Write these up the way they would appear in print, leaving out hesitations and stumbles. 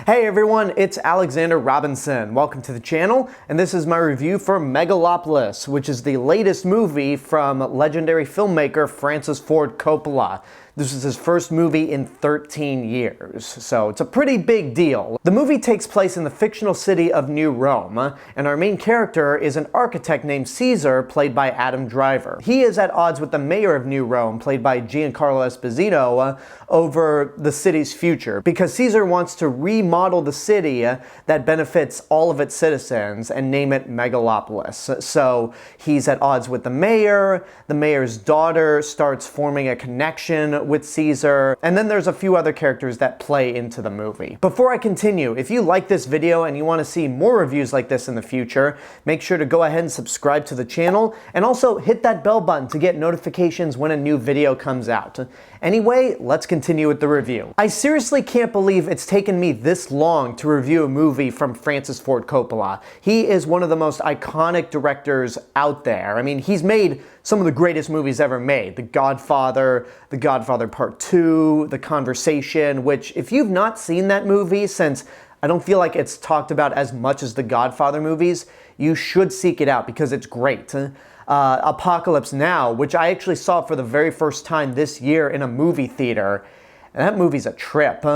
Hey everyone, it's Alexander Robinson. Welcome to the channel, and this is my review for Megalopolis, which is the latest movie from legendary filmmaker Francis Ford Coppola. This is his first movie in 13 years, so it's a pretty big deal. The movie takes place in the fictional city of New Rome, and our main character is an architect named Caesar, played by Adam Driver. He is at odds with the mayor of New Rome, played by Giancarlo Esposito, over the city's future, because Caesar wants to remodel the city that benefits all of its citizens and name it Megalopolis. So he's at odds with the mayor's daughter starts forming a connection with Caesar, and then there's a few other characters that play into the movie. Before I continue, if you like this video and you want to see more reviews like this in the future, make sure to go ahead and subscribe to the channel, and also hit that bell button to get notifications when a new video comes out. Anyway, let's continue with the review. I seriously can't believe it's taken me this long to review a movie from Francis Ford Coppola. He is one of the most iconic directors out there. I mean, he's made some of the greatest movies ever made. The Godfather Part 2, The Conversation, which if you've not seen that movie, since I don't feel like it's talked about as much as the Godfather movies, you should seek it out because it's great. Apocalypse Now, which I actually saw for the very first time this year in a movie theater. And that movie's a trip.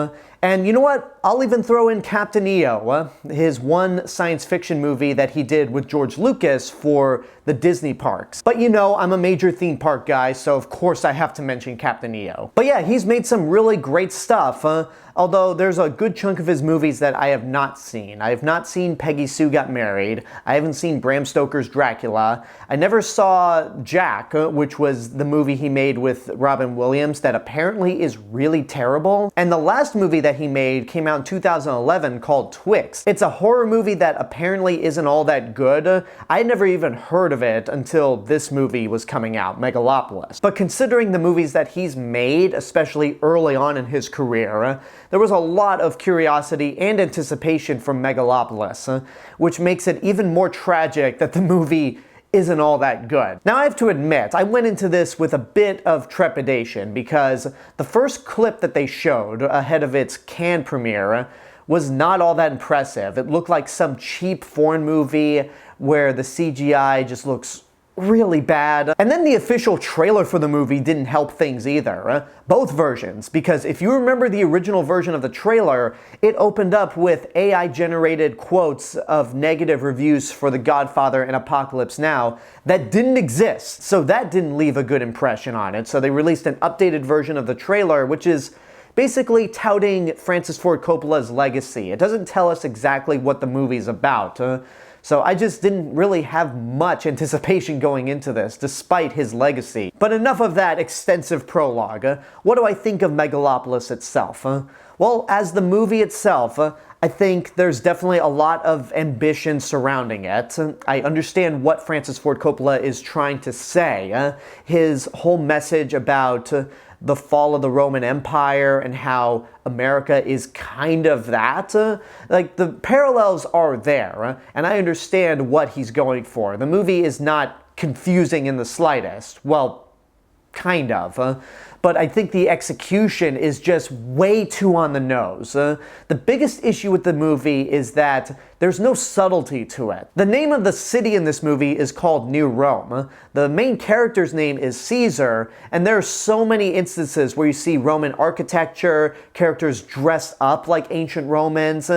And you know what? I'll even throw in Captain EO, his one science fiction movie that he did with George Lucas for the Disney parks. But you know, I'm a major theme park guy, so of course I have to mention Captain EO. But yeah, he's made some really great stuff, although there's a good chunk of his movies that I have not seen. I have not seen Peggy Sue Got Married. I haven't seen Bram Stoker's Dracula. I never saw Jack, which was the movie he made with Robin Williams that apparently is really terrible. And the last movie that he made came out in 2011 called Twix. It's a horror movie that apparently isn't all that good. I never even heard of it until this movie was coming out, Megalopolis. But considering the movies that he's made, especially early on in his career, there was a lot of curiosity and anticipation from Megalopolis, which makes it even more tragic that the movie isn't all that good. Now I have to admit, I went into this with a bit of trepidation because the first clip that they showed ahead of its Cannes premiere was not all that impressive. It looked like some cheap foreign movie where the CGI just looks really bad. And then the official trailer for the movie didn't help things either. Both versions, because if you remember the original version of the trailer, it opened up with AI-generated quotes of negative reviews for The Godfather and Apocalypse Now that didn't exist. So that didn't leave a good impression on it. So they released an updated version of the trailer, which is basically touting Francis Ford Coppola's legacy. It doesn't tell us exactly what the movie's about. So I just didn't really have much anticipation going into this, despite his legacy. But enough of that extensive prologue. What do I think of Megalopolis itself? Well, as the movie itself, I think there's definitely a lot of ambition surrounding it. I understand what Francis Ford Coppola is trying to say. His whole message about the fall of the Roman Empire and how America is kind of that. Like, the parallels are there, and I understand what he's going for. The movie is not confusing in the slightest. Well, kind of. But I think the execution is just way too on the nose. The biggest issue with the movie is that there's no subtlety to it. The name of the city in this movie is called New Rome. The main character's name is Caesar, and there are so many instances where you see Roman architecture, characters dress up like ancient Romans,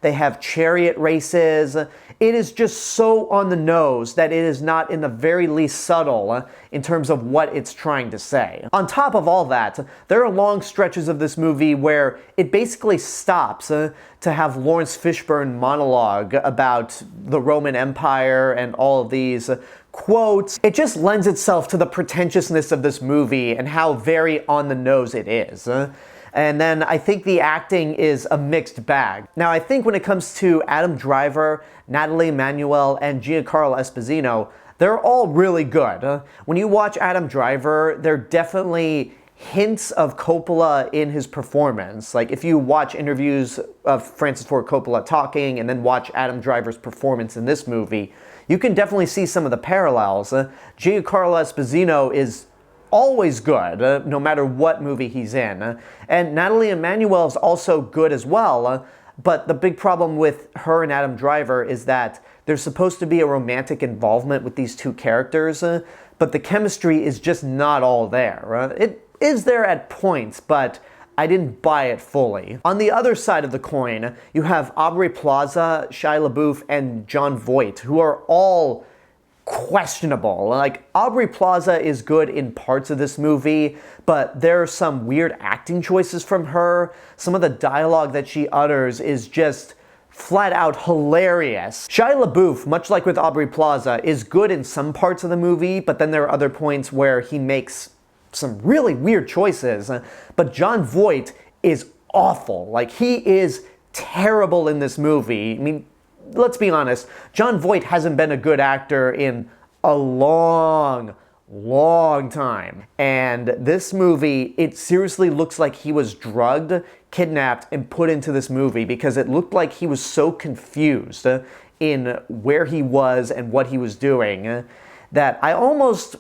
they have chariot races. It is just so on the nose that it is not in the very least subtle in terms of what it's trying to say. On top of all that, there are long stretches of this movie where it basically stops to have Laurence Fishburne monologue about the Roman Empire and all of these quotes. It just lends itself to the pretentiousness of this movie and how very on the nose it is. And then I think the acting is a mixed bag. Now I think when it comes to Adam Driver, Nathalie Emmanuel, and Giancarlo Esposito, they're all really good. When you watch Adam Driver, they're definitely hints of Coppola in his performance. Like, if you watch interviews of Francis Ford Coppola talking and then watch Adam Driver's performance in this movie, you can definitely see some of the parallels. Giancarlo Esposito is always good, no matter what movie he's in. And Nathalie Emmanuel is also good as well. but the big problem with her and Adam Driver is that there's supposed to be a romantic involvement with these two characters, but the chemistry is just not all there. It is there at points, but I didn't buy it fully. On the other side of the coin, you have Aubrey Plaza, Shia LaBeouf, and Jon Voight, who are all questionable. Like, Aubrey Plaza is good in parts of this movie, but there are some weird acting choices from her. Some of the dialogue that she utters is just flat out hilarious. Shia LaBeouf, much like with Aubrey Plaza, is good in some parts of the movie, but then there are other points where he makes some really weird choices. But Jon Voight is awful. Like, he is terrible in this movie. I mean, let's be honest, Jon Voight hasn't been a good actor in a long time. And this movie, it seriously looks like he was drugged, kidnapped, and put into this movie because it looked like he was so confused in where he was and what he was doing that I almost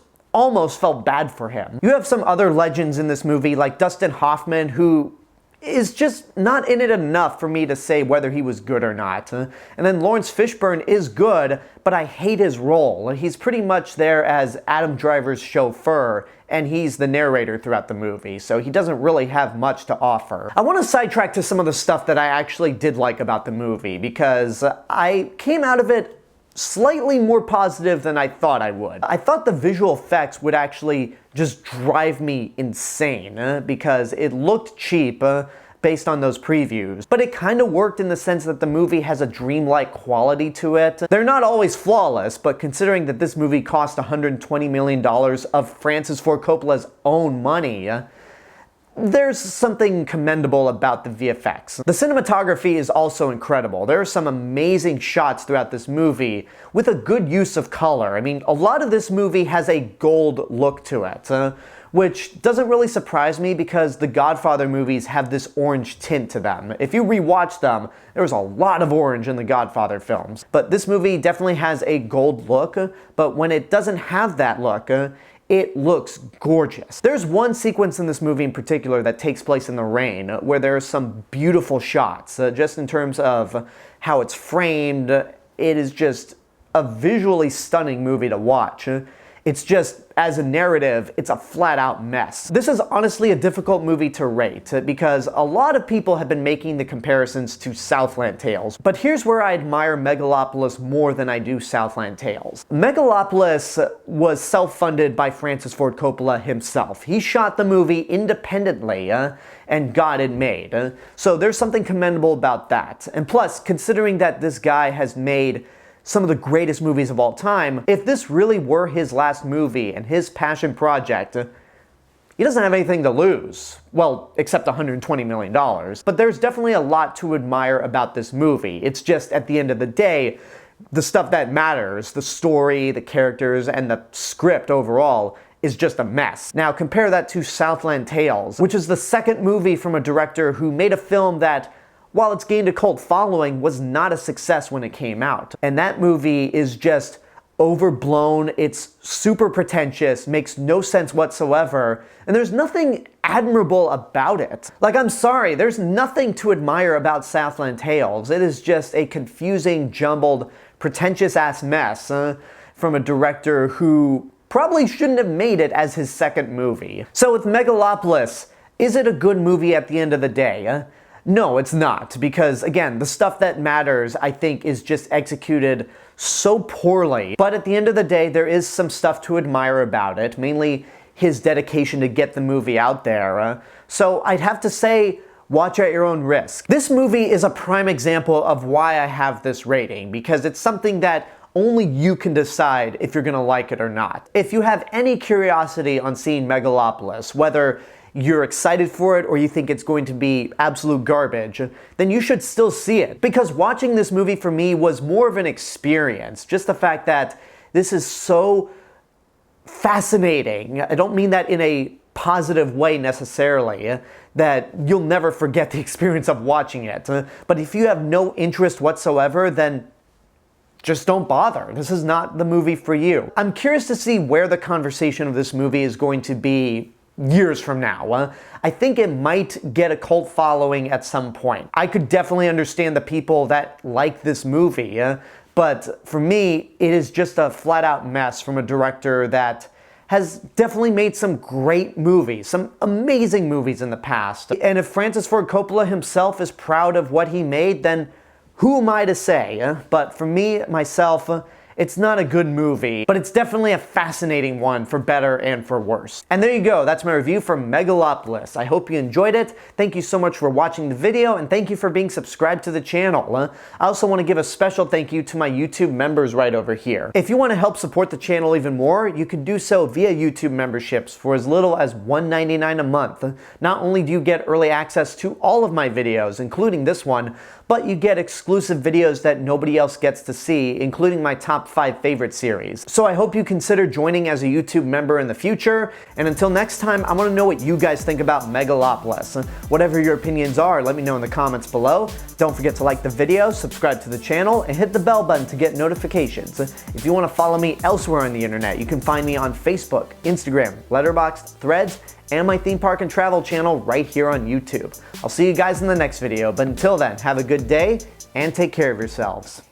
felt bad for him. You have some other legends in this movie like Dustin Hoffman, who is just not in it enough for me to say whether he was good or not. And then Laurence Fishburne is good, but I hate his role. He's pretty much there as Adam Driver's chauffeur, and he's the narrator throughout the movie, so he doesn't really have much to offer. I want to sidetrack to some of the stuff that I actually did like about the movie, because I came out of it slightly more positive than I thought I would. I thought the visual effects would actually just drive me insane because it looked cheap based on those previews, but it kind of worked in the sense that the movie has a dreamlike quality to it. They're not always flawless, but considering that this movie cost $120 million of Francis Ford Coppola's own money, there's something commendable about the VFX. The cinematography is also incredible. There are some amazing shots throughout this movie with a good use of color. I mean, a lot of this movie has a gold look to it, which doesn't really surprise me because the Godfather movies have this orange tint to them. If you rewatch them, there's a lot of orange in the Godfather films. But this movie definitely has a gold look, but when it doesn't have that look, it looks gorgeous. There's one sequence in this movie in particular that takes place in the rain where there are some beautiful shots, just in terms of how it's framed. It is just a visually stunning movie to watch. It's just, as a narrative, it's a flat-out mess. This is honestly a difficult movie to rate because a lot of people have been making the comparisons to Southland Tales. But here's where I admire Megalopolis more than I do Southland Tales. Megalopolis was self-funded by Francis Ford Coppola himself. He shot the movie independently and got it made. So there's something commendable about that. And plus, considering that this guy has made some of the greatest movies of all time, if this really were his last movie and his passion project, he doesn't have anything to lose. Well, except $120 million. But there's definitely a lot to admire about this movie. It's just, at the end of the day, the stuff that matters, the story, the characters, and the script overall, is just a mess. Now compare that to Southland Tales, which is the second movie from a director who made a film that, while it's gained a cult following, was not a success when it came out. And that movie is just overblown, it's super pretentious, makes no sense whatsoever, and there's nothing admirable about it. Like, I'm sorry, there's nothing to admire about Southland Tales. It is just a confusing, jumbled, pretentious-ass mess from a director who probably shouldn't have made it as his second movie. So with Megalopolis, is it a good movie at the end of the day? No, it's not, because again, the stuff that matters, I think, is just executed so poorly. But at the end of the day, there is some stuff to admire about it, mainly his dedication to get the movie out there. So I'd have to say, watch at your own risk. This movie is a prime example of why I have this rating, because it's something that only you can decide if you're gonna like it or not. If you have any curiosity on seeing Megalopolis, whether you're excited for it or you think it's going to be absolute garbage, then you should still see it. Because watching this movie for me was more of an experience. Just the fact that this is so fascinating. I don't mean that in a positive way necessarily, that you'll never forget the experience of watching it. But if you have no interest whatsoever, then just don't bother. This is not the movie for you. I'm curious to see where the conversation of this movie is going to be years from now. I think it might get a cult following at some point. I could definitely understand the people that like this movie, but for me, it is just a flat-out mess from a director that has definitely made some great movies, some amazing movies in the past. And if Francis Ford Coppola himself is proud of what he made, then who am I to say? But for me, myself, it's not a good movie, but it's definitely a fascinating one for better and for worse. And there you go, that's my review for Megalopolis. I hope you enjoyed it. Thank you so much for watching the video, and thank you for being subscribed to the channel. I also want to give a special thank you to my YouTube members right over here. If you want to help support the channel even more, you can do so via YouTube memberships for as little as $1.99 a month. Not only do you get early access to all of my videos, including this one, but you get exclusive videos that nobody else gets to see, including my top 5 favorite series. So I hope you consider joining as a YouTube member in the future, and until next time, I want to know what you guys think about Megalopolis. Whatever your opinions are, let me know in the comments below. Don't forget to like the video, subscribe to the channel, and hit the bell button to get notifications. If you want to follow me elsewhere on the internet, you can find me on Facebook, Instagram, Letterboxd, Threads, and my theme park and travel channel right here on YouTube. I'll see you guys in the next video, but until then, have a good day and take care of yourselves.